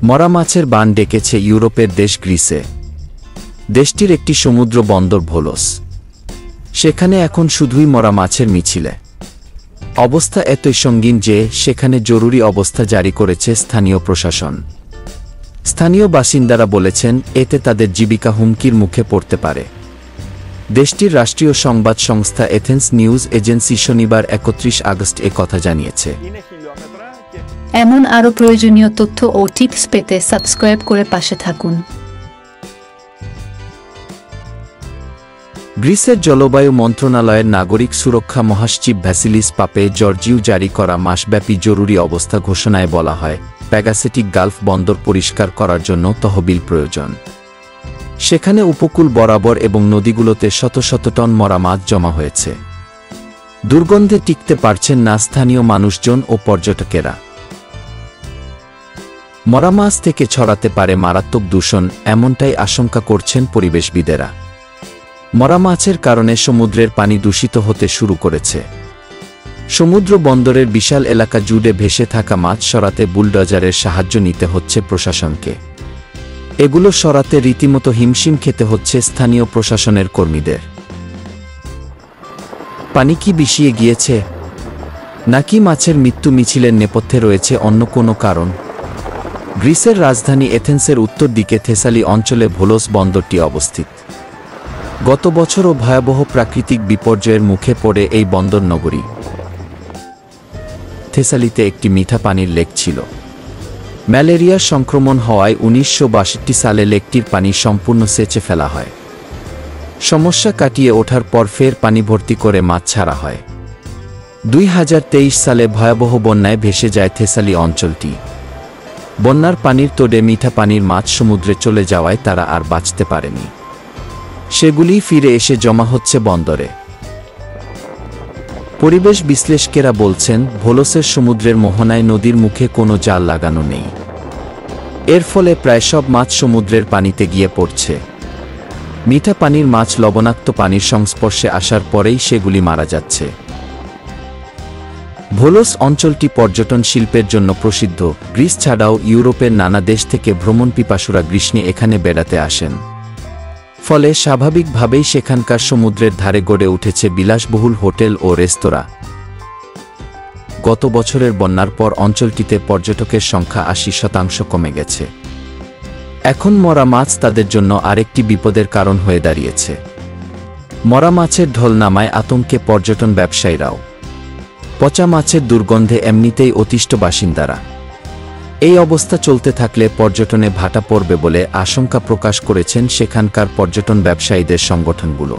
মরা মাছের বান ডেকেছে ইউরোপের দেশ গ্রিসে। দেশটির একটি সমুদ্র বন্দর ভোলোস, সেখানে এখন শুধুই মরা মাছের মিছিলে। অবস্থা এতই সঙ্গীন যে সেখানে জরুরি অবস্থা জারি করেছে স্থানীয় প্রশাসন। স্থানীয় বাসিন্দারা বলেছেন এতে তাদের জীবিকা হুমকির মুখে পড়তে পারে। দেশটির রাষ্ট্রীয় সংবাদ সংস্থা এথেন্স নিউজ এজেন্সি শনিবার ৩১ আগস্ট কথা জানিয়েছে। এমন আরও প্রয়োজনীয় তথ্য ও টিপস পেতে সাবস্ক্রাইব করে পাশে থাকুন। গ্রিসের জলবায়ু মন্ত্রণালয়ের নাগরিক সুরক্ষা মহাসচিব ভ্যাসিলিস পাপে জর্জিউ জারি করা মাসব্যাপী জরুরি অবস্থা ঘোষণায় বলা হয়, প্যাগাসেটিক গালফ বন্দর পরিষ্কার করার জন্য তহবিল প্রয়োজন। সেখানে উপকূল বরাবর এবং নদীগুলোতে শত শত টন মরা মাছ জমা হয়েছে। দুর্গন্ধে টিকতে পারছেন না স্থানীয় মানুষজন ও পর্যটকেরা। মরা মাছ থেকে ছড়াতে পারে মারাত্মক দূষণ, এমনটাই আশঙ্কা করছেন পরিবেশবিদেরা। মরা মাছের কারণে সমুদ্রের পানি দূষিত হতে শুরু করেছে। সমুদ্র বন্দরের বিশাল এলাকা জুড়ে ভেসে থাকা মাছ সরাতে বুলডোজারের সাহায্য নিতে হচ্ছে প্রশাসনকে। এগুলো সরাতে রীতিমতো হিমশিম খেতে হচ্ছে স্থানীয় প্রশাসনের কর্মীদের। পানি কি বিষিয়ে গিয়েছে, নাকি মাছের মৃত্যু মিছিলের নেপথ্যে রয়েছে অন্য কোনো কারণ? গ্রিসের রাজধানী এথেন্সের উত্তর দিকে থেসালি অঞ্চলে ভোলোস বন্দরটি অবস্থিত। গত বছরও ভয়াবহ প্রাকৃতিক বিপর্যয়ের মুখে পড়ে এই বন্দর নগরী। থেসালিতে একটি মিঠা পানির লেক ছিল। ম্যালেরিয়ার সংক্রমণ হওয়ায় ১৯৬২ সালে লেকটির পানি সম্পূর্ণ সেচে ফেলা হয়। সমস্যা কাটিয়ে ওঠার পর ফের পানি ভর্তি করে মাছ ছাড়া হয়। ২০২৩ সালে ভয়াবহ বন্যায় ভেসে যায় থেসালি অঞ্চলটি। বন্যার পানির তোড়ে মিঠা পানির মাছ সমুদ্রে চলে যাওয়ায় তারা আর বাঁচতে পারেনি। সেগুলি ফিরে এসে জমা হচ্ছে বন্দরে। পরিবেশ বিশ্লেষকেরা বলছেন, ভোলোসের সমুদ্রের মোহনায় নদীর মুখে কোনো জাল লাগানো নেই। এর ফলে প্রায় সব মাছ সমুদ্রের পানিতে গিয়ে পড়ছে। মিঠা পানির মাছ লবণাক্ত পানির সংস্পর্শে আসার পরেই সেগুলি মারা যাচ্ছে। ভোলোস অঞ্চলটি পর্যটন শিল্পের জন্য প্রসিদ্ধ। গ্রিস ছাড়াও ইউরোপের নানা দেশ থেকে ভ্রমণপিপাসুরা গ্রীষ্মে এখানে বেড়াতে আসেন। ফলে স্বাভাবিকভাবেই সেখানকার সমুদ্রের ধারে গড়ে উঠেছে বিলাসবহুল হোটেল ও রেস্তোরাঁ। গত বছরের বন্যার পর অঞ্চলটিতে পর্যটকের সংখ্যা ৮০% কমে গেছে। এখন মরা মাছ তাদের জন্য আরেকটি বিপদের কারণ হয়ে দাঁড়িয়েছে। মরা মাছের ঢল নামায় আতঙ্কে পর্যটন ব্যবসায়ীরাও। পচা মাছের দুর্গন্ধে এমনিতেই অতিষ্ঠ বাসিন্দারা। এই অবস্থা চলতে থাকলে পর্যটনে ভাটা পড়বে বলে আশঙ্কা প্রকাশ করেছেন সেখানকার পর্যটন ব্যবসায়ীদের সংগঠনগুলো।